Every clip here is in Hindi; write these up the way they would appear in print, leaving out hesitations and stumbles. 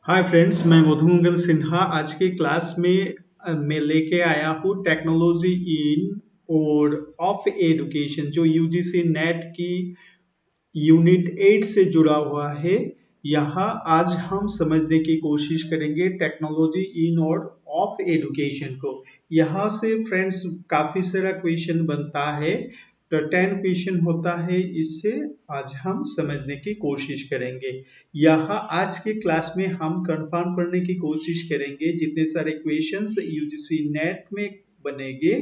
हाय फ्रेंड्स, मैं मधुमंगल सिन्हा आज की क्लास में मैं लेके आया हूँ टेक्नोलॉजी इन और ऑफ एजुकेशन जो यूजीसी नेट की यूनिट 8 से जुड़ा हुआ है। यहाँ आज हम समझने की कोशिश करेंगे टेक्नोलॉजी इन और ऑफ एजुकेशन को। यहाँ से फ्रेंड्स काफी सारा क्वेश्चन बनता है, तो 10 क्वेश्चन होता है। इससे आज हम समझने की कोशिश करेंगे। यहाँ आज के क्लास में हम कंफर्म करने की कोशिश करेंगे जितने सारे क्वेश्चंस यूजीसी नेट में बनेंगे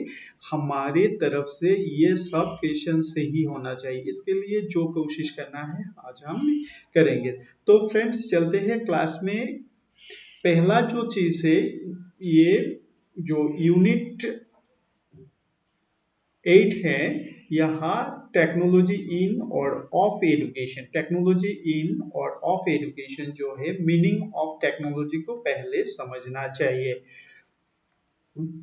हमारे तरफ से ये सब क्वेश्चन सही होना चाहिए। इसके लिए जो कोशिश करना है आज हम करेंगे। तो फ्रेंड्स चलते हैं क्लास में। पहला जो चीज है ये जो यूनिट 8 है, यहाँ टेक्नोलॉजी इन और ऑफ एजुकेशन। टेक्नोलॉजी इन और ऑफ एजुकेशन जो है मीनिंग ऑफ टेक्नोलॉजी को पहले समझना चाहिए।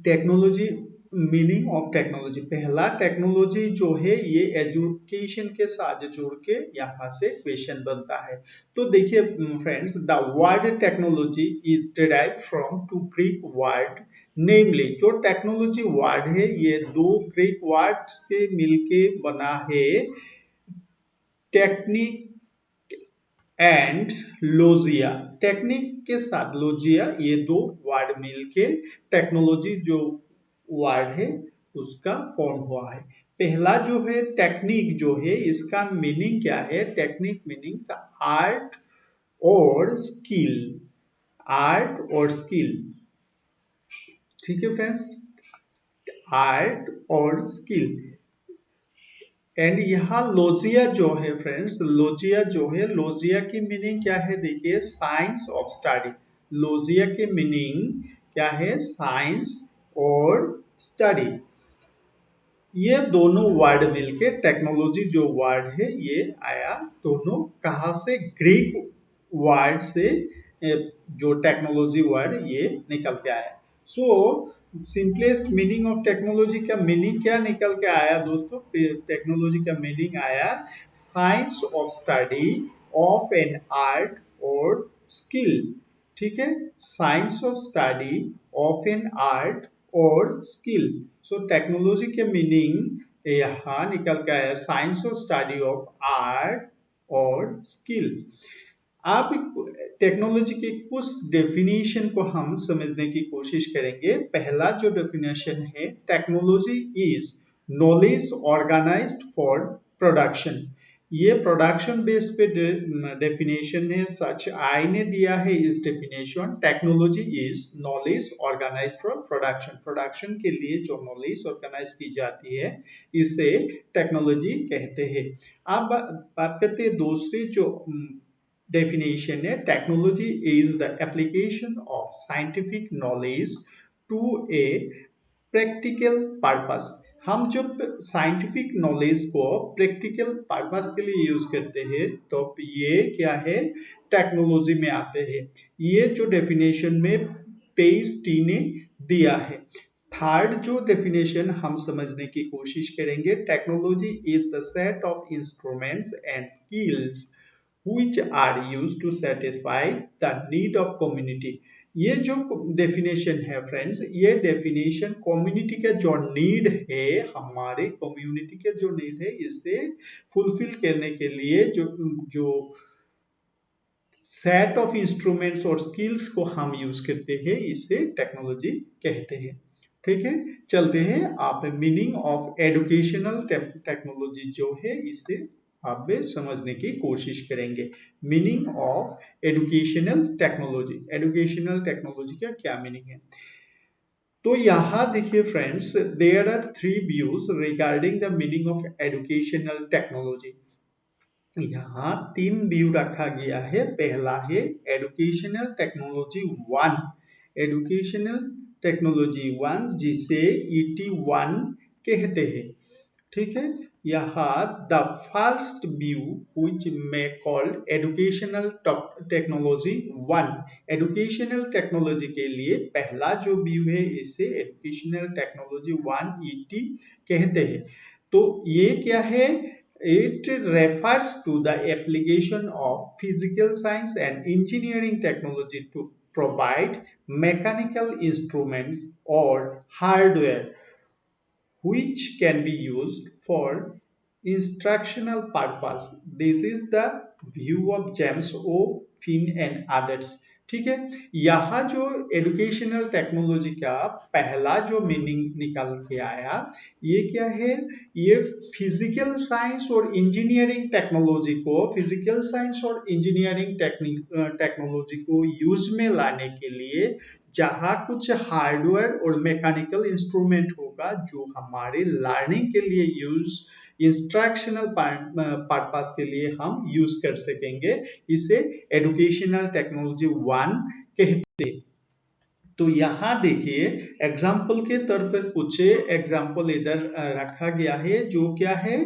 टेक्नोलॉजी मीनिंग ऑफ टेक्नोलॉजी, पहला टेक्नोलॉजी जो है ये एजुकेशन के साथ जुड़ के यहाँ से क्वेश्चन बनता है। तो देखिए friends, the word technology is derived from two Greek word, namely जो टेक्नोलॉजी वर्ड है ये दो ग्रीक वर्ड से मिलके बना है, टेक्निक एंड लोजिया। टेक्निक के साथ लोजिया, ये दो वर्ड मिलके टेक्नोलॉजी जो वर्ड है उसका फॉर्म हुआ है। पहला जो है टेक्निक जो है इसका मीनिंग क्या है? टेक्निक मीनिंग आर्ट और स्किल, आर्ट और स्किल। ठीक है फ्रेंड्स, आर्ट और स्किल। एंड यहाँ लोजिया जो है फ्रेंड्स, लोजिया जो है, लोजिया की मीनिंग क्या है? देखिए, साइंस ऑफ स्टडी। लोजिया की मीनिंग क्या है? साइंस और स्टडी। ये दोनों वर्ड मिलके टेक्नोलॉजी जो वर्ड है ये आया। दोनों कहाँ से? ग्रीक वर्ड से जो टेक्नोलॉजी वर्ड ये निकल के आया। सो सिंपलेस्ट मीनिंग ऑफ टेक्नोलॉजी का मीनिंग क्या निकल के आया दोस्तों? टेक्नोलॉजी का मीनिंग आया science of study of an art और स्किल। ठीक है, science of study of an art और स्किल। सो टेक्नोलॉजी के मीनिंग यहाँ निकल के आया science of study of art और स्किल। आप टेक्नोलॉजी के कुछ डेफिनेशन को हम समझने की कोशिश करेंगे। पहला जो डेफिनेशन है, technology is knowledge organised for production. ये प्रोडक्शन बेस पे डेफिनेशन है, सच आई ने दिया है इस definition. Technology is knowledge organised for production. Production के लिए जो नॉलेज ऑर्गेनाइज की जाती है इसे टेक्नोलॉजी कहते हैं। अब बात करते हैं दूसरी जो definition है, technology is the application of scientific knowledge to a practical purpose. हम जब साइंटिफिक नॉलेज को प्रैक्टिकल पर्पस के लिए यूज करते हैं तो ये क्या है? टेक्नोलॉजी में आते हैं। ये जो डेफिनेशन में पेज टी ने दिया है। थर्ड जो डेफिनेशन हम समझने की कोशिश करेंगे, technology is the set of instruments and skills which are used to satisfy the need of community। ये जो डेफिनेशन है फ्रेंड्स, ये डेफिनेशन कम्युनिटी का जो नीड है, हमारे कम्युनिटी के जो नीड है इसे फुलफिल करने के लिए जो सेट ऑफ इंस्ट्रूमेंट्स और स्किल्स को हम यूज करते हैं इसे टेक्नोलॉजी कहते हैं। ठीक है, चलते हैं आप मीनिंग ऑफ एजुकेशनल टेक्नोलॉजी जो है इसे आप समझने की कोशिश करेंगे। Meaning of educational technology, educational technology का क्या मीनिंग है? तो यहाँ देखिए friends, there are three views regarding the meaning of educational technology. यहाँ तीन व्यू रखा गया है। पहला है educational technology one, educational technology one जिसे ET1 कहते हैं। ठीक है, यहाँ the first view which may called educational technology one. Educational technology के लिए पहला जो व्यू है इसे एजुकेशनल टेक्नोलॉजी वन ET कहते हैं। तो ये क्या है? It refers to the application of physical science and engineering technology to provide mechanical instruments or hardware which can be used for instructional purpose. This is the view of James O. Finn and others. ठीक है, यहाँ जो एजुकेशनल टेक्नोलॉजी का पहला जो मीनिंग निकल के आया, ये क्या है? ये फिजिकल साइंस और इंजीनियरिंग टेक्नोलॉजी को, फिजिकल साइंस और इंजीनियरिंग टेक्नोलॉजी को यूज में लाने के लिए जहाँ कुछ हार्डवेयर और मैकेनिकल इंस्ट्रूमेंट होगा जो हमारे लर्निंग के लिए यूज, इंस्ट्रक्शनल पर्पस के लिए हम यूज कर सकेंगे, इसे एजुकेशनल टेक्नोलॉजी 1 कहते हैं। तो यहाँ देखिए एग्जाम्पल के तौर पर कुछ एग्जाम्पल इधर रखा गया है, जो क्या है?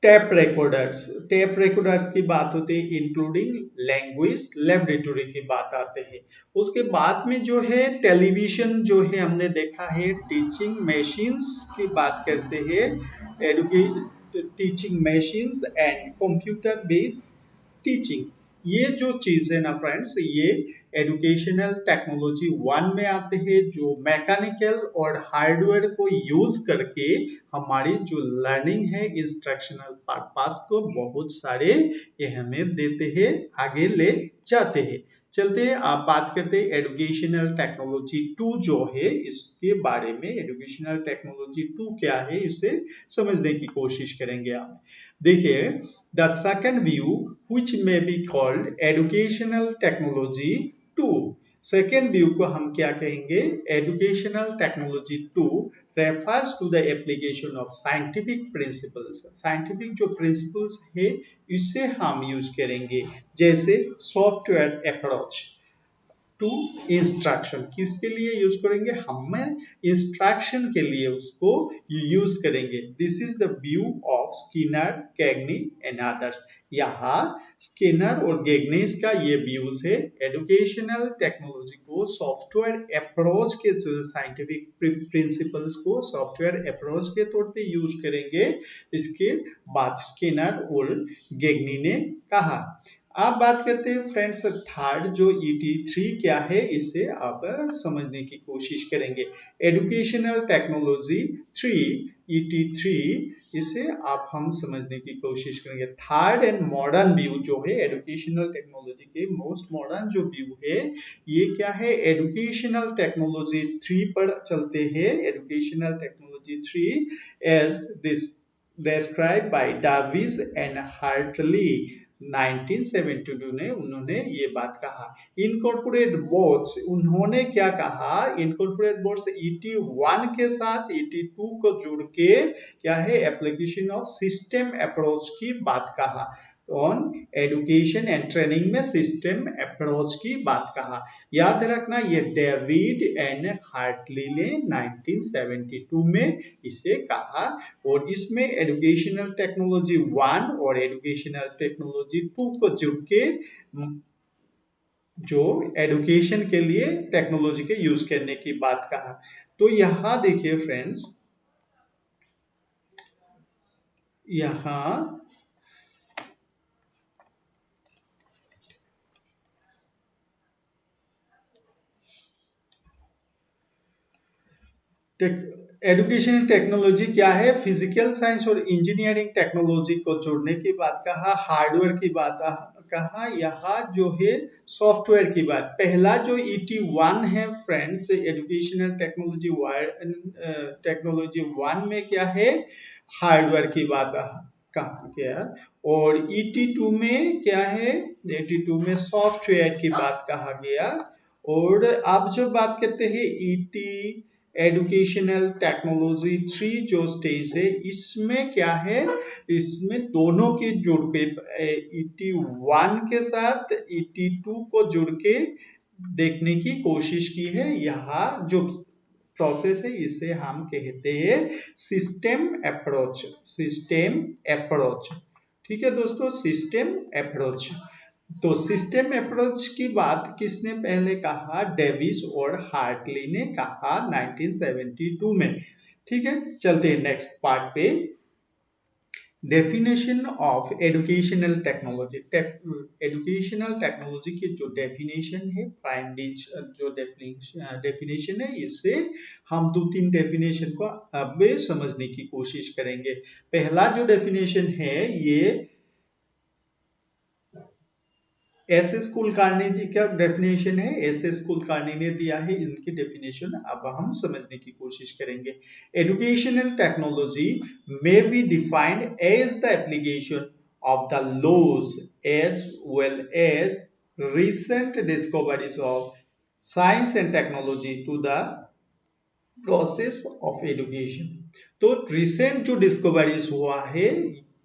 टेप रिकॉर्डर्स की बात होती है, इंक्लूडिंग लैंग्वेज लेबोरेटरी की बात आते हैं। उसके बाद में जो है टेलीविजन जो है हमने देखा है, टीचिंग मशीन्स की बात करते हैं, teaching machines and computer based teaching. ये जो चीज है ना फ्रेंड्स, ये एजुकेशनल टेक्नोलॉजी 1 में आते हैं, जो मैकेनिकल और हार्डवेयर को यूज करके हमारी जो लर्निंग है, इंस्ट्रक्शनल पर्पस को बहुत सारे ये हमें देते हैं, आगे ले जाते हैं। चलते हैं, आप बात करते हैं एजुकेशनल टेक्नोलॉजी 2 जो है, इसके बारे में। एजुकेशनल टेक्नोलॉजी 2 क्या है, इसे समझने की कोशिश करेंगे आप। देखिए, the second view which may be called educational technology 2, second view को हम क्या कहेंगे? Educational technology 2 refers to the application of scientific principles। Scientific जो प्रिंसिपल्स है इसे हम यूज करेंगे, जैसे सॉफ्टवेयर अप्रोच टू इंस्ट्रक्शन। किसके लिए यूज करेंगे? हम इंस्ट्रक्शन के लिए उसको यूज करेंगे। This is the view of Skinner, Gagne and others. यहाँ स्किनर और गैग्निस का ये व्यूज है। एजुकेशनल टेक्नोलॉजी को सॉफ्टवेयर अप्रोच के, साइंटिफिक प्रिंसिपल्स को सॉफ्टवेयर अप्रोच के तौर पे यूज करेंगे। इसके बाद स्किनर और गैग्नी ने कहा। आप बात करते हैं फ्रेंड्स थर्ड जो ET3 क्या है, इसे आप समझने की कोशिश करेंगे। एजुकेशनल टेक्नोलॉजी 3 ET3, इसे आप हम समझने की कोशिश करेंगे। थर्ड एंड मॉडर्न व्यू जो है एजुकेशनल टेक्नोलॉजी के, मोस्ट मॉडर्न जो व्यू है, ये क्या है? एजुकेशनल टेक्नोलॉजी 3 पर चलते हैं। Educational technology 3 as described by Davis and Hartley 1972 ने उन्होंने ये बात कहा। इनकॉर्पोरेट बोर्ड्स, उन्होंने क्या कहा? इनकॉर्पोरेट बोर्ड्स ET1 के साथ ET2 को जोड़ के क्या है? एप्लीकेशन ऑफ सिस्टम अप्रोच की बात कहा। ऑन एजुकेशन एंड ट्रेनिंग में सिस्टम अप्रोच की बात कहा। याद रखना, ये डेविड एंड हार्टली ने 1972 में इसे कहा, और इसमें एजुकेशनल टेक्नोलॉजी 1 और एजुकेशनल टेक्नोलॉजी 2 को जुड़ के जो एजुकेशन के लिए टेक्नोलॉजी के यूज करने की बात कहा। तो यहाँ देखिए फ्रेंड्स, यहाँ एजुकेशनल टेक्नोलॉजी क्या है? फिजिकल साइंस और इंजीनियरिंग टेक्नोलॉजी को जोड़ने की बात कहा, हार्डवेयर की बात कहा, यहाँ जो है सॉफ्टवेयर की बात। पहला जो ET1 है फ्रेंड्स, एजुकेशनल टेक्नोलॉजी 1 में क्या है? हार्डवेयर की बात कहा गया, और ET2 में क्या है? ET2 में सॉफ्टवेयर की बात कहा गया। और आप जब बात करते हैं ET एजुकेशनल टेक्नोलॉजी 3 जो स्टेज है, इसमें क्या है? इसमें दोनों के जुड़ के ET1 के साथ ET2 को जुड़ के देखने की कोशिश की है। यहाँ जो प्रोसेस है इसे हम कहते हैं सिस्टम अप्रोच। सिस्टम अप्रोच, ठीक है दोस्तों, सिस्टम अप्रोच। तो सिस्टम अप्रोच की बात किसने पहले कहा? डेविस और हार्टली ने कहा 1972 में। ठीक है, चलते हैं नेक्स्ट पार्ट पे। Definition of educational technology. Educational technology की जो डेफिनेशन है, प्राइमरी जो डेफिनेशन है, इससे हम दो तीन डेफिनेशन को अब समझने की कोशिश करेंगे। पहला जो डेफिनेशन है ये एस एस कुलकर्णी जी का डेफिनेशन है। एस एस कुलकर्णी ने दिया है इनकी डेफिनेशन, अब हम समझने की कोशिश करेंगे। Educational technology may be defined as the application of the laws as well as recent discoveries of science and technology to the process of education. तो रिसेंट जो डिस्कवरीज हुआ है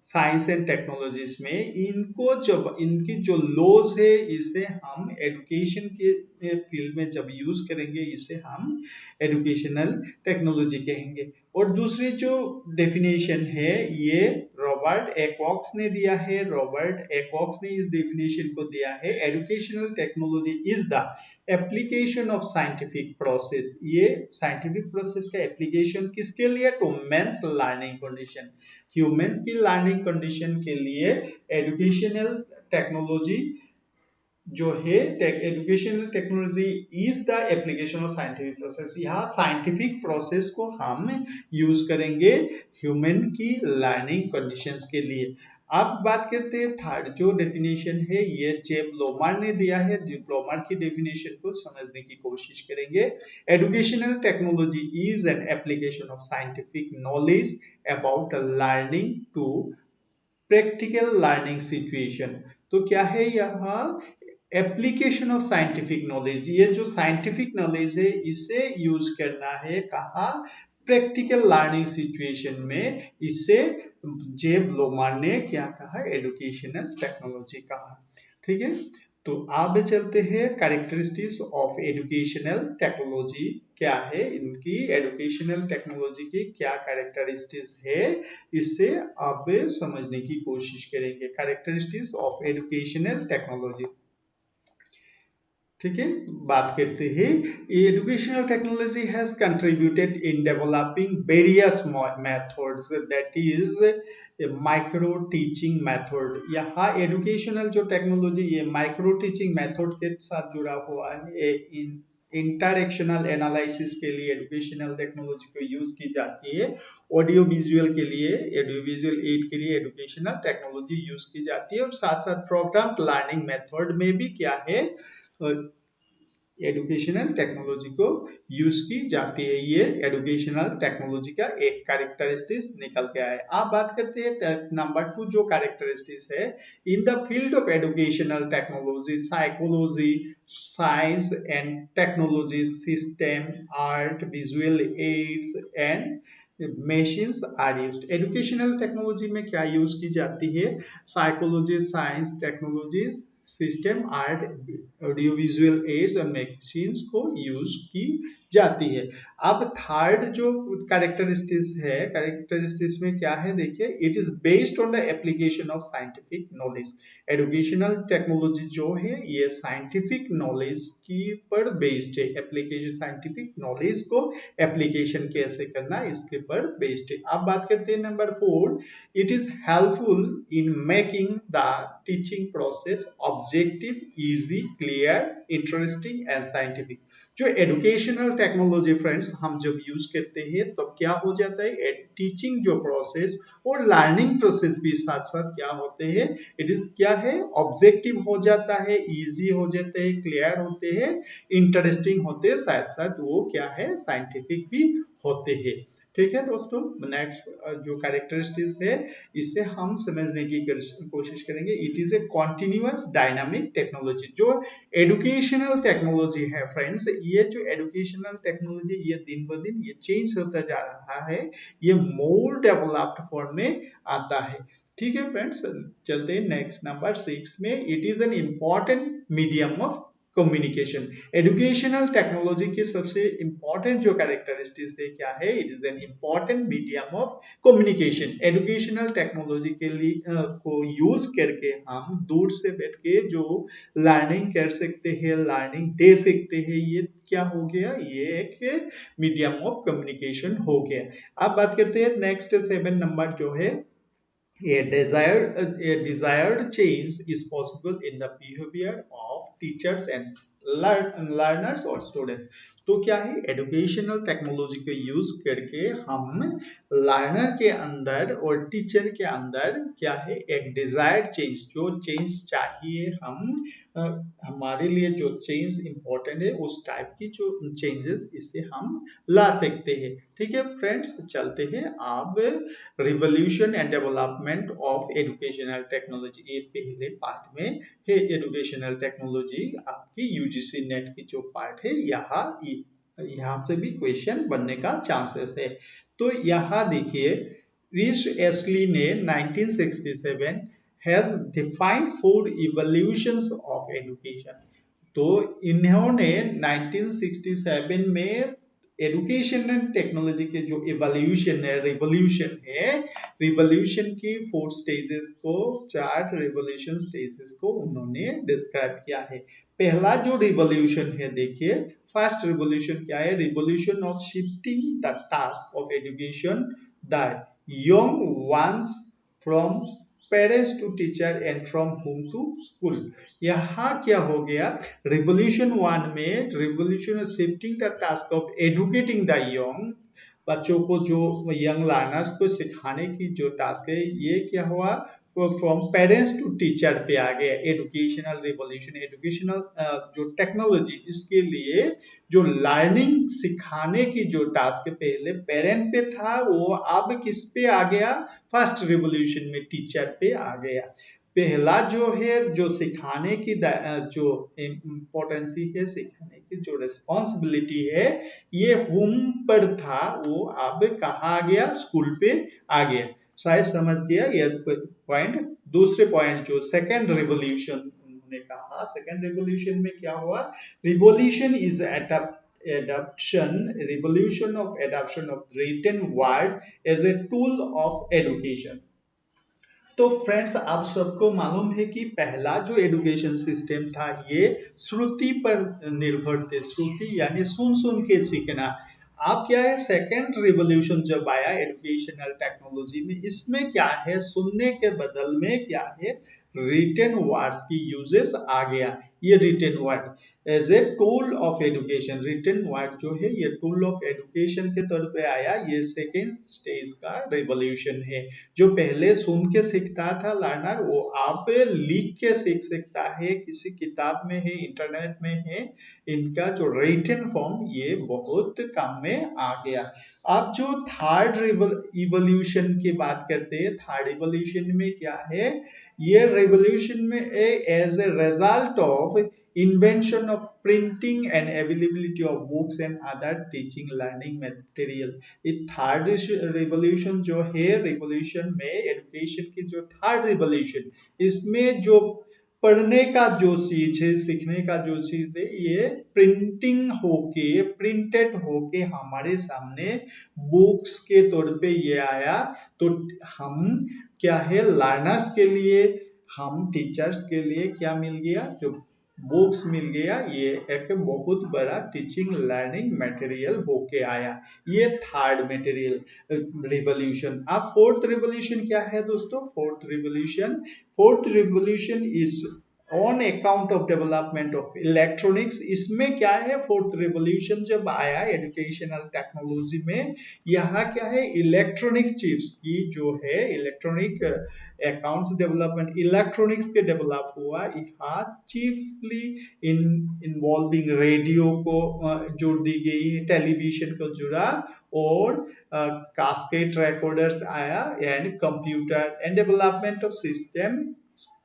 साइंस एंड टेक्नोलॉजीज में, इनको जब इनकी जो लॉज है इसे हम एजुकेशन के फील्ड में जब यूज करेंगे इसे हम एजुकेशनल टेक्नोलॉजी कहेंगे। और दूसरी जो डेफिनेशन है ये रॉबर्ट एकॉक्स ने दिया है। रॉबर्ट एकॉक्स ने इस डेफिनेशन को दिया है, educational technology is the application of scientific process. ये साइंटिफिक प्रोसेस का एप्लीकेशन किसके लिए? To men's learning condition, humans की लर्निंग कंडीशन के लिए एजुकेशनल टेक्नोलॉजी जो है, educational technology is the application of scientific process. यहाँ साइंटिफिक प्रोसेस को हम यूज करेंगे ह्यूमन की लर्निंग कंडीशंस के लिए। अब बात करते हैं थर्ड जो डेफिनेशन है, ये जेब लोमार ने दिया है। लोमार की डेफिनेशन को समझने की कोशिश करेंगे। Educational technology is an application of scientific knowledge about learning to practical learning situation. तो क्या है यहाँ? Application of scientific knowledge. ये जो साइंटिफिक नॉलेज है इसे यूज करना है कहा? प्रैक्टिकल लर्निंग सिचुएशन में। इसे जेब लोमार ने क्या कहा? एजुकेशनल टेक्नोलॉजी कहा। ठीक है, तो आगे चलते हैं कैरेक्टरिस्टिक्स ऑफ एजुकेशनल टेक्नोलॉजी क्या है, इनकी एजुकेशनल टेक्नोलॉजी की क्या कैरेक्टरिस्टिक्स है, इसे अब समझने की कोशिश करेंगे। Characteristics of educational technology. ठीक है, बात करते हैं। Educational technology has contributed in developing various methods, that is micro teaching method. यहाँ एजुकेशनल जो टेक्नोलॉजी ये माइक्रो टीचिंग मेथड के साथ जुड़ा हुआ है। इन इंटरएक्शनल एनालिसिस के लिए एजुकेशनल टेक्नोलॉजी को यूज की जाती है। ऑडियो विजुअल के लिए, ऑडियो विजुअल एड के लिए एजुकेशनल टेक्नोलॉजी यूज की जाती है। और साथ साथ प्रोग्राम लर्निंग मेथड में भी क्या है, एजुकेशनल टेक्नोलॉजी को यूज की जाती है। ये एजुकेशनल टेक्नोलॉजी का एक कैरेक्टरिस्टिक्स निकल के आया है। आप बात करते हैं नंबर 2 जो कैरेक्टरिस्टिक्स है, in the field of educational technology psychology science and technology system art visual aids and machines are used. Educational technology में क्या यूज की जाती है? Psychology science technology system art audio visual aids और मशीन्स को यूज की जाती है। अब थर्ड जो कैरेक्टरिस्टिक्स है, कैरेक्टरिस्टिक्स में क्या है देखिए, it is based on the application of scientific knowledge. Educational technology जो है ये साइंटिफिक नॉलेज की पर बेस्ड है। एप्लीकेशन साइंटिफिक नॉलेज को एप्लीकेशन कैसे करना इसके पर बेस्ड है। अब बात करते हैं number 4, it is helpful in making the teaching process objective, easy, clear, interesting and scientific. जो एजुकेशनल टेक्नोलॉजी फ्रेंड्स हम जब यूज करते हैं तो क्या हो जाता है, टीचिंग जो प्रोसेस और लर्निंग प्रोसेस भी साथ साथ क्या होते हैं, इट इज क्या है, ऑब्जेक्टिव हो जाता है, इजी हो जाते हैं, क्लियर होते हैं, इंटरेस्टिंग होते हैं, साथ साथ वो क्या है, साइंटिफिक भी होते हैं। ठीक है दोस्तों, नेक्स्ट जो कैरेक्टरिस्टिक्स है इसे हम समझने की कोशिश करेंगे। It is a continuous dynamic technology. जो एजुकेशनल टेक्नोलॉजी है फ्रेंड्स, ये जो एजुकेशनल टेक्नोलॉजी ये दिन ब दिन ये चेंज होता जा रहा है, ये मोर डेवलप्ड फॉर्म में आता है। ठीक है फ्रेंड्स, चलते हैं नेक्स्ट नंबर 6 में। It is an important medium of communication. Educational technology की सबसे इंपॉर्टेंट जो कैरेक्टरिस्टिक्स है क्या है, it is an important medium of communication. Educational technology के लिए को यूज करके हम दूर से बैठ के जो लर्निंग कर सकते हैं, लर्निंग दे सकते हैं, ये क्या हो गया, ये एक मीडियम ऑफ कम्युनिकेशन हो गया। अब बात करते हैं नेक्स्ट 7 नंबर जो है, A desired change is possible in the behavior of teachers and learners or students. तो क्या है, एजुकेशनल टेक्नोलॉजी का यूज करके हम लर्नर के अंदर और टीचर के अंदर क्या है, एक डिजायर्ड चेंज, जो चेंज चाहिए हम अ, हमारे लिए जो चेंज इंपॉर्टेंट है उस टाइप की जो चेंजेस इसे हम ला सकते हैं। ठीक है फ्रेंड्स, चलते हैं अब revolution and development of educational technology, ये पहले पार्ट में है। एजुकेशनल टेक्नोलॉजी आपकी यूजीसी नेट की जो पार्ट है, यहाँ से भी क्वेश्चन बनने का चांसेस है। तो यहाँ देखिए, रिच एस्ली ने 1967 has defined 4 evolutions of education. तो इन्होंने 1967 में एजुकेशन एंड टेक्नोलॉजी के जो रिवोल्यूशन की 4 स्टेजेस को, 4 रिवोल्यूशन स्टेजेस को उन्होंने डिस्क्राइब किया है। पहला जो रिवोल्यूशन है, देखिए फर्स्ट रिवोल्यूशन क्या है, revolution of shifting the task of education the young ones from parents to teacher and from home to school. यहाँ क्या हो गया, रिवोल्यूशन 1 में revolution shifting the task of educating the young, बच्चों को जो यंग लर्नर्स को सिखाने की जो टास्क है, ये क्या हुआ, फ्रॉम पेरेंट्स टू टीचर पे आ गया। एजुकेशनल रिवोल्यूशन, एजुकेशनल जो टेक्नोलॉजी, इसके लिए जो लर्निंग सिखाने की जो टास्क पहले पेरेंट पे था, वो अब किस पे आ गया, फर्स्ट रिवोल्यूशन में टीचर पे आ गया। पहला जो है, जो सिखाने की जो इम्पोर्टेंसी है, सिखाने की जो रिस्पॉन्सिबिलिटी है, ये होम पर था, वो अब कहाँ आ गया, स्कूल पे आ गया। शायद समझ गया ये पॉइंट। दूसरे पॉइंट जो सेकंड रिवोल्यूशन उन्होंने कहा, सेकंड रिवोल्यूशन में क्या हुआ, revolution is revolution of adoption of written word as a tool of education। तो फ्रेंड्स, आप सबको मालूम है कि पहला जो एजुकेशन सिस्टम था, ये श्रुति पर निर्भर थे। श्रुति यानी सुन सुन के सीखना। अब क्या है, सेकेंड रिवोल्यूशन जब आया एजुकेशनल टेक्नोलॉजी में, इसमें क्या है, सुनने के बदल में क्या है, रिटन वर्ड्स की यूजेस आ गया। ये written word as a tool of education, written word जो है ये टूल ऑफ एजुकेशन के तौर पे आया। ये सेकेंड स्टेज का रिवोल्यूशन है। जो पहले सुन के सीखता था लर्नर, वो आप लिख के सीख सकता है, किसी किताब में है, इंटरनेट में है। इनका जो रिटन फॉर्म ये बहुत काम में आ गया। अब जो थर्ड इवोल्यूशन की बात करते हैं, थर्ड इवोल्यूशन में क्या है, ये रिवोल्यूशन में as a result of invention of printing and availability of books and other teaching learning material। ये थर्ड रिवोल्यूशन जो है, रिवोल्यूशन में एजुकेशन की जो थर्ड रिवोल्यूशन, इसमें जो पढ़ने का जो चीज है, सीखने का जो चीज है, ये प्रिंटिंग होके, प्रिंटेड होके हमारे सामने बुक्स के तौर पे ये आया। तो हम क्या है, लर्नर्स के लिए, हम टीचर्स के लिए क्या मिल गया, जो बुक्स मिल गया, ये एक बहुत बड़ा टीचिंग लर्निंग मटेरियल होके आया। ये थर्ड मटेरियल रिवोल्यूशन। अब फोर्थ रिवोल्यूशन क्या है दोस्तों, fourth revolution is on account of development of electronics. इसमें क्या है, फोर्थ रिवोल्यूशन जब आया एजुकेशनल टेक्नोलॉजी में, यहाँ क्या है, इलेक्ट्रॉनिक चिप्स की जो है, इलेक्ट्रॉनिक अकाउंट्स डेवलपमेंट, इलेक्ट्रॉनिक्स के डेवलप हुआ। यहाँ चीफली इन्वॉल्विंग रेडियो को जोड़ दी गई, टेलीविजन को जुड़ा, और कास्केट रिकॉर्डर्स आया, and computer and development of system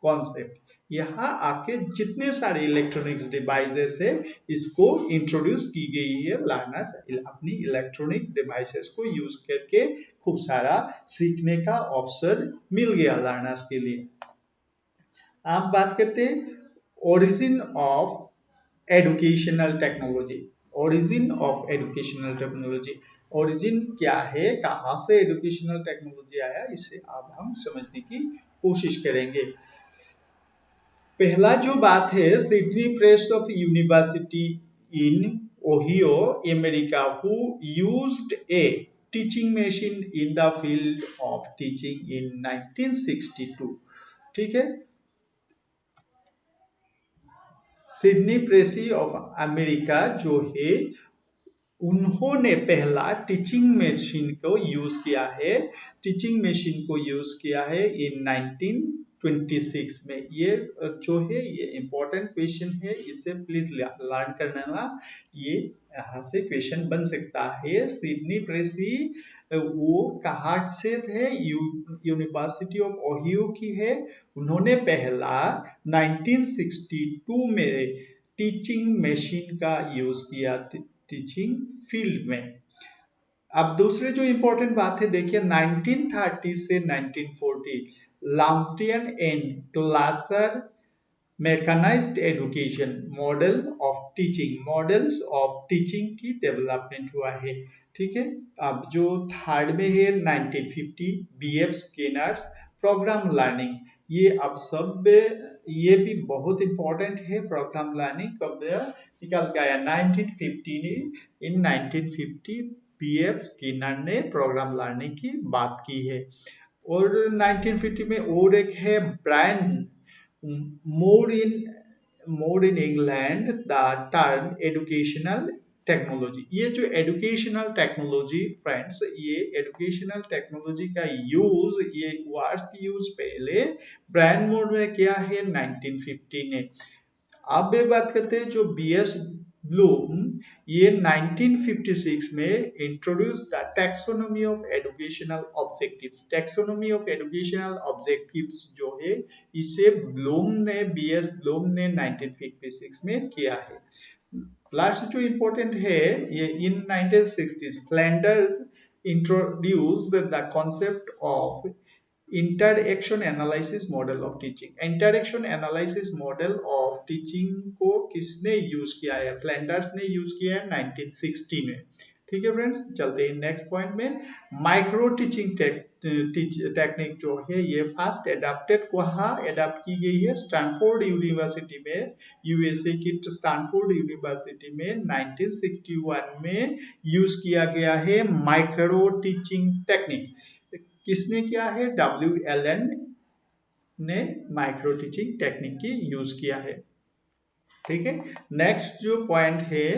concept. यहाँ आके जितने सारे इलेक्ट्रॉनिक्स डिवाइसेस है, इसको इंट्रोड्यूस की गई है। लर्नर्स अपनी इलेक्ट्रॉनिक डिवाइसेस को यूज करके खूब सारा सीखने का अवसर मिल गया लर्नर्स के लिए। आप बात करते हैं origin of educational technology. Origin of educational technology, origin क्या है, कहाँ से एजुकेशनल टेक्नोलॉजी आया, इसे अब हम समझने की कोशिश करेंगे। पहला जो बात है, Sydney press of university in Ohio America, who used A teaching machine in the field of teaching in 1962। ठीक है, सिडनी प्रेसी ऑफ अमेरिका जो है, उन्होंने पहला टीचिंग मशीन को यूज किया है, टीचिंग मशीन को यूज किया है इन 1926 में। ये जो है ये इम्पोर्टेंट क्वेश्चन है, इसे प्लीज लर्न करना ना, ये यहाँ से क्वेश्चन बन सकता है। सिडनी प्रेसी वो कहाँ से थे, यूनिवर्सिटी ऑफ ओहियो की है। उन्होंने पहला 1962 में टीचिंग मशीन का यूज किया टीचिंग फील्ड में। अब दूसरे जो इंपॉर्टेंट बात है देखिए, 1930 से 1940 Lumsdaine and Glaser mechanized education model of teaching, models of teaching की डेवलपमेंट हुआ है। ठीक है, अब जो थर्ड में है 1950 बीएफ स्किनर्स प्रोग्राम लर्निंग, ये अब सब ये भी बहुत इंपॉर्टेंट है। प्रोग्राम लर्निंग कब निकल के आया, 1950 ने, इन 1950 बीएफ स्किनर ने प्रोग्राम लर्निंग की बात की है। और 1950 में और एक है Brian Moore in England the term educational technology. ये जो एजुकेशनल टेक्नोलॉजी फ्रेंड्स, ये एजुकेशनल टेक्नोलॉजी का यूज, ये वर्ड्स की यूज पहले ब्रायन मोर ने किया है 1950 ने। अब ये बात करते हैं जो बीएस ब्लूम, ये 1956 में introduce the taxonomy of educational objectives. Taxonomy of educational objectives जो है, इसे ब्लूम ने, बीएस ब्लूम ने 1956 में किया है। लास्ट जो इम्पोर्टेंट है, ये इन 1960s Flanders introduced the concept of interaction analysis model of teaching. Interaction analysis model of teaching को किसने यूज किया है, फ्लैंडर्स ने यूज किया है 1960 में। ठीक है फ्रेंड्स, चलते हैं नेक्स्ट पॉइंट में। माइक्रो टीचिंग टेक्निक जो है, ये फर्स्ट एडाप्टेड कहाँ एडाप्ट की गई है, स्टैनफोर्ड यूनिवर्सिटी में, यूएसए की स्टैनफोर्ड यूनिवर्सिटी में 1961 में यूज किया गया है माइक्रो टीचिंग टेक्निक। किसने किया है, WLN ने माइक्रो टीचिंग टेक्निक की यूज किया है। ठीक है, नेक्स्ट जो पॉइंट है,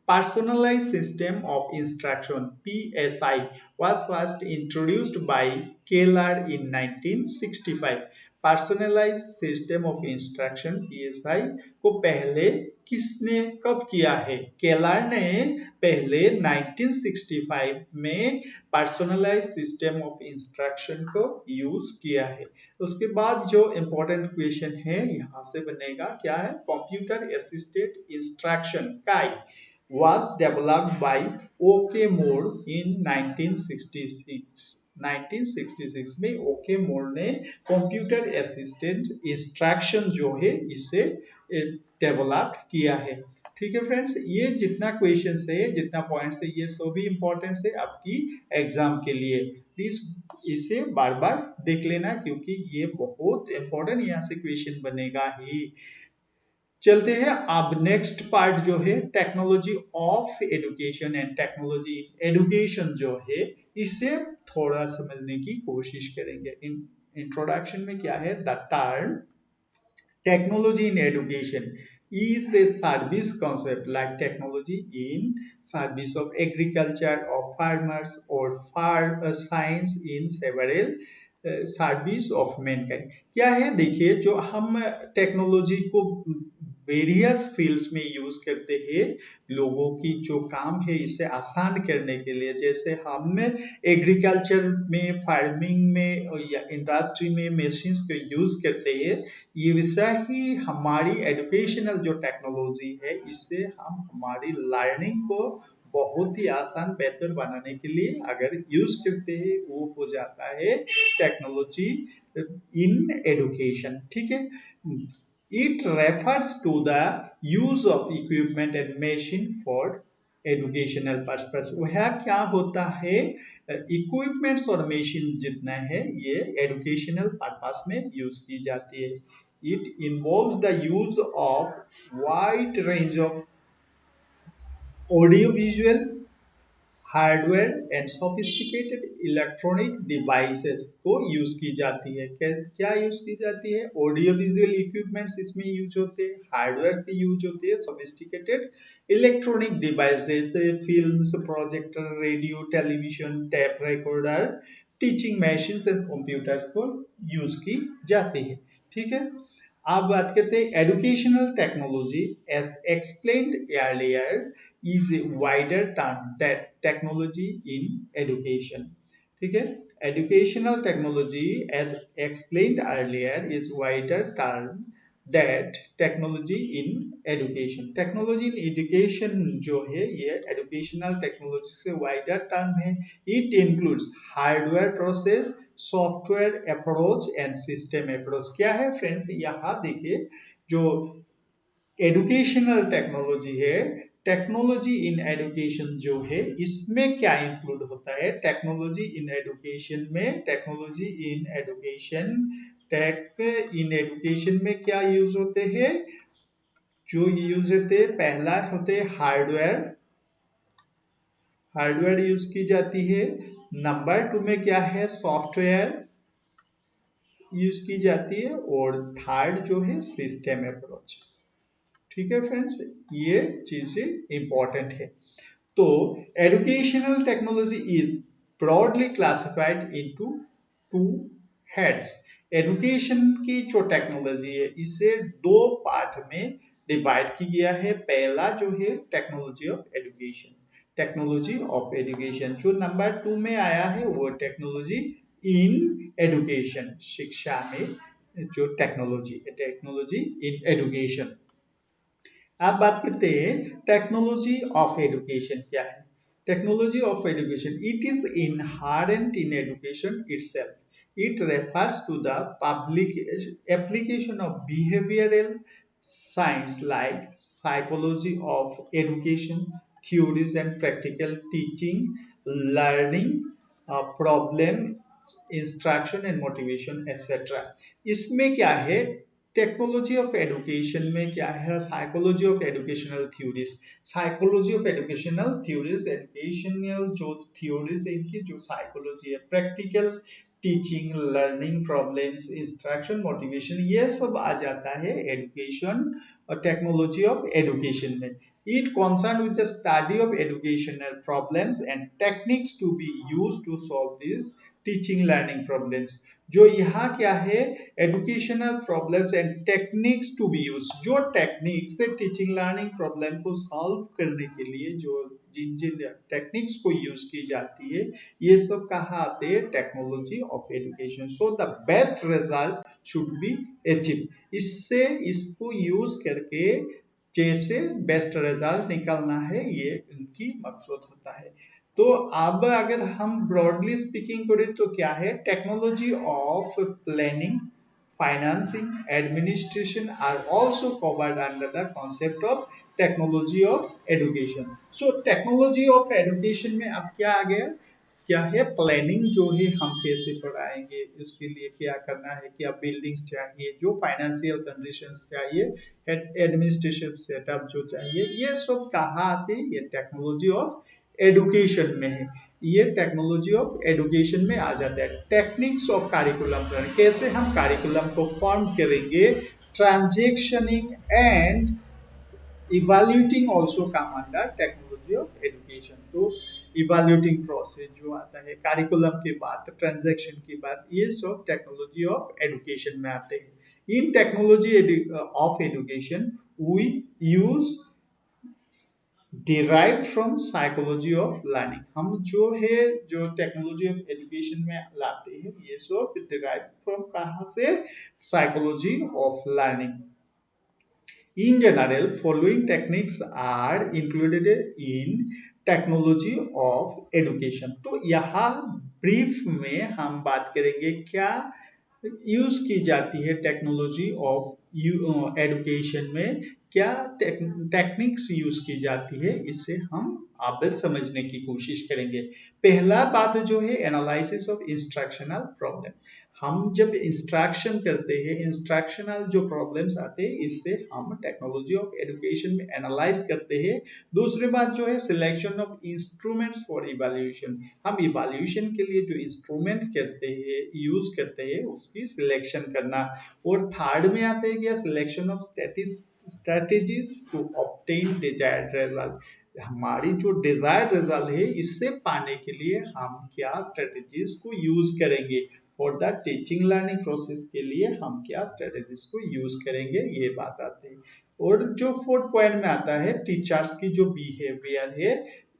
personalise system of instruction PSI was first introduced by Keller in 1965। Personalise system of instruction PSI को पहले किसने कब किया है, केलर ने पहले 1965 में पर्सनलाइज सिस्टम ऑफ इंस्ट्रक्शन को यूज किया है। उसके बाद जो इम्पोर्टेंट क्वेश्चन है यहाँ से बनेगा, क्या है, कंप्यूटर असिस्टेड इंस्ट्रक्शन काई was developed by OK Moore in 1966। 1966 में ओके मोर ने कंप्यूटर असिस्टेंट इंस्ट्रक्शन जो है इसे डेवलप किया है। ठीक है फ्रेंड्स, ये जितना क्वेश्चन है, जितना पॉइंट्स है, ये सभी इंपॉर्टेंट है आपकी एग्जाम के लिए। प्लीज इसे बार बार देख लेना, क्योंकि ये बहुत इंपॉर्टेंट यहाँ से क्वेश्चन बनेगा ही। चलते हैं अब नेक्स्ट पार्ट जो है, technology of education and technology education जो है, इसे थोड़ा समझने की कोशिश करेंगे। इंट्रोडक्शन में क्या है, the term technology in education is a service concept like technology in service of agriculture or farmers or science in several service of Mankind. क्या है, देखिए, जो हम टेक्नोलॉजी को वेरियस फील्ड्स में यूज करते हैं लोगों की जो काम है इसे आसान करने के लिए, जैसे हम एग्रीकल्चर में, फार्मिंग में या इंडस्ट्री में मशीन्स को यूज करते हैं, ये वैसा ही हमारी एजुकेशनल जो टेक्नोलॉजी है, इससे हम हमारी लर्निंग को बहुत ही आसान, बेहतर बनाने के लिए अगर यूज करते हैं, वो हो जाता है टेक्नोलॉजी इन एजुकेशन। ठीक है, it refers to the use of equipment and machine for educational purpose. वह क्या होता है, इक्विपमेंट्स और मशीन जितना है ये एजुकेशनल पर्पस में यूज की जाती है। It involves the use of wide range of audio visual hardware and sophisticated electronic devices को यूज की जाती है। क्या यूज की जाती है? ऑडियो विजुअल इक्विपमेंट्स इसमें यूज होते हैं, हार्डवेयर की यूज होती है, सोफिस्टिकेटेड इलेक्ट्रॉनिक डिवाइस जैसे films, projector, radio, television, tape recorder, teaching machines and computers को यूज की जाती है। ठीक है, अब बात करते हैं educational technology. As explained earlier is a wider term that technology in education. ठीक है, educational technology as explained earlier is wider term that technology in education. technology in education जो है ये educational technology से wider term है। it includes hardware process, software approach and system approach. क्या है फ्रेंड्स, यहाँ देखिए जो एजुकेशनल टेक्नोलॉजी है, टेक्नोलॉजी इन एजुकेशन जो है इसमें क्या इंक्लूड होता है? टेक्नोलॉजी इन एजुकेशन में, technology in education, tech in education में क्या यूज होते हैं? जो यूज होते हैं, पहला होते हैं हार्डवेयर, हार्डवेयर यूज की जाती है। नंबर 2 में क्या है? सॉफ्टवेयर यूज की जाती है और थर्ड जो है सिस्टम अप्रोच। ठीक है फ्रेंड्स, ये चीजें इंपॉर्टेंट है। तो educational technology is broadly classified into two heads. Education की जो टेक्नोलॉजी है इसे दो पार्ट में डिवाइड किया गया है। पहला जो है technology of education, technology of education जो नंबर 2 में आया है वो टेक्नोलॉजी इन एजुकेशन, शिक्षा में जो टेक्नोलॉजी है, टेक्नोलॉजी इन एजुकेशन। अब बात करते हैं टेक्नोलॉजी ऑफ एजुकेशन क्या है। Technology of education, it is inherent in education itself. It refers to the public application of behavioural science like psychology of education, theories and practical teaching, learning, problem, instruction and motivation etc. इसमें क्या है? टेक्नोलॉजी ऑफ एजुकेशन में क्या है? Psychology of educational theories, psychology of educational theories, educational जो थ्योरीज है इनकी जो साइकोलॉजी है, practical teaching, learning, problems, instruction, motivation, ये सब आ जाता है एजुकेशन और टेक्नोलॉजी ऑफ एजुकेशन में। It concerned with the study of educational problems and techniques to be used to solve these teaching learning problems। जो यहाँ क्या है? Educational problems and techniques to be use, जो टेक्निक्स टीचिंग लर्निंग प्रॉब्लम को सॉल्व करने के लिए जो जिन जिन टेक्निक्स को यूज की जाती है ये सब कहाँ आते हैं? Technology of education. So the best result should be achieve. इससे इसको यूज करके जैसे बेस्ट रिजल्ट निकलना है ये उनकी मकसद होता है। तो अब अगर हम ब्रॉडली स्पीकिंग करें तो क्या है? Technology of planning, financing, administration are also covered under the concept of technology of education. So technology of education में अब क्या आ गया? क्या है? प्लानिंग जो है हम कैसे पढ़ाएंगे, उसके लिए क्या करना है, क्या बिल्डिंग्स चाहिए, जो फाइनेंशियल कंडीशंस चाहिए, एडमिनिस्ट्रेशन सेटअप जो चाहिए, ये सब कहाँ आते हैं? ये टेक्नोलॉजी ऑफ एजुकेशन में है। ये टेक्नोलॉजी ऑफ एजुकेशन में आ जाता है। टेक्निक्स ऑफ करिकुलम, कैसे हम करिकुलम को फॉर्म करेंगे, transactioning and evaluating also come under technology of education. तो इवैल्यूएटिंग प्रोसेस जो आता है करिकुलम के बाद, ट्रांजैक्शन के बाद, ये सब टेक्नोलॉजी ऑफ एजुकेशन में आते हैं। In technology of education we use derived from psychology of learning. हम जो है जो टेक्नोलॉजी ऑफ एजुकेशन में लाते हैं ये सब डिराइव फ्रॉम कहाँ से? Psychology of learning. In general, following techniques are included in technology of education. तो यहाँ ब्रीफ में हम बात करेंगे क्या यूज की जाती है टेक्नोलॉजी ऑफ एजुकेशन में, क्या टेक्निक्स यूज की जाती है, इससे हम आप समझने की कोशिश करेंगे। पहला बात जो है एनालिसिस ऑफ इंस्ट्रक्शनल प्रॉब्लम। हम जब इंस्ट्रक्शन करते हैं, इंस्ट्रक्शनल जो प्रॉब्लम्स आते हैं, इससे हम टेक्नोलॉजी ऑफ एजुकेशन में एनालाइज करते हैं। दूसरी बात जो है selection of instruments for evaluation, हम इवैल्यूएशन के लिए जो इंस्ट्रूमेंट करते हैं, यूज करते हैं, उसकी सिलेक्शन करना। और थर्ड में आते हैं क्या, selection of strategies to obtain desired result, हमारी जो डिजायर्ड रिजल्ट है इससे पाने के लिए हम क्या स्ट्रेटेजीज को यूज करेंगे, for the teaching learning process के लिए हम क्या स्ट्रेटेजीज को यूज करेंगे, ये बात आती है। और जो फोर्थ पॉइंट में आता है टीचर्स की जो बिहेवियर है,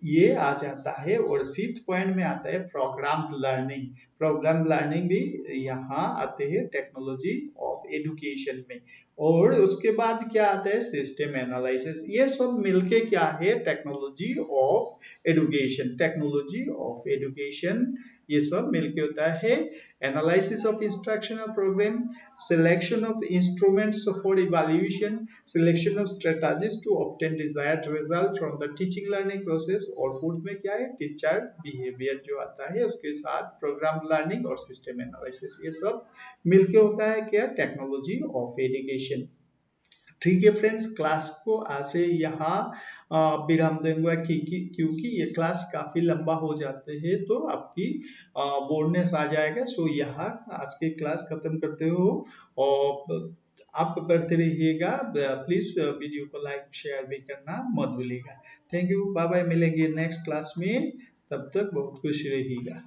ये आ जाता है। और फिफ्थ पॉइंट में आता है प्रोग्राम लर्निंग, प्रोग्राम लर्निंग भी यहाँ आते हैं टेक्नोलॉजी ऑफ एजुकेशन में। और उसके बाद क्या आता है सिस्टम एनालिसिस, ये सब मिलके क्या है technology of education, technology of education ये सब मिलके होता है। Analysis of instructional program, selection of instruments for evaluation, selection of strategies to obtain desired result from the teaching learning process. और फोर्थ में क्या है टीचर बिहेवियर जो आता है, उसके साथ प्रोग्राम लर्निंग और सिस्टम एनालिसिस, ये सब मिलके होता है क्या टेक्नोलॉजी ऑफ एजुकेशन। ठीक है फ्रेंड्स, क्लास को आज से यहाँ विराम दूंगा क्योंकि ये क्लास काफी लंबा हो जाते हैं तो आपकी बोर्डनेस आ जाएगा। सो यहाँ आज की क्लास खत्म करते हो और आप करते रहिएगा। प्लीज वीडियो को लाइक शेयर भी करना मत भूलिएगा। थैंक यू, बाय बाय, मिलेंगे नेक्स्ट क्लास में, तब तक बहुत खुश रहिएगा।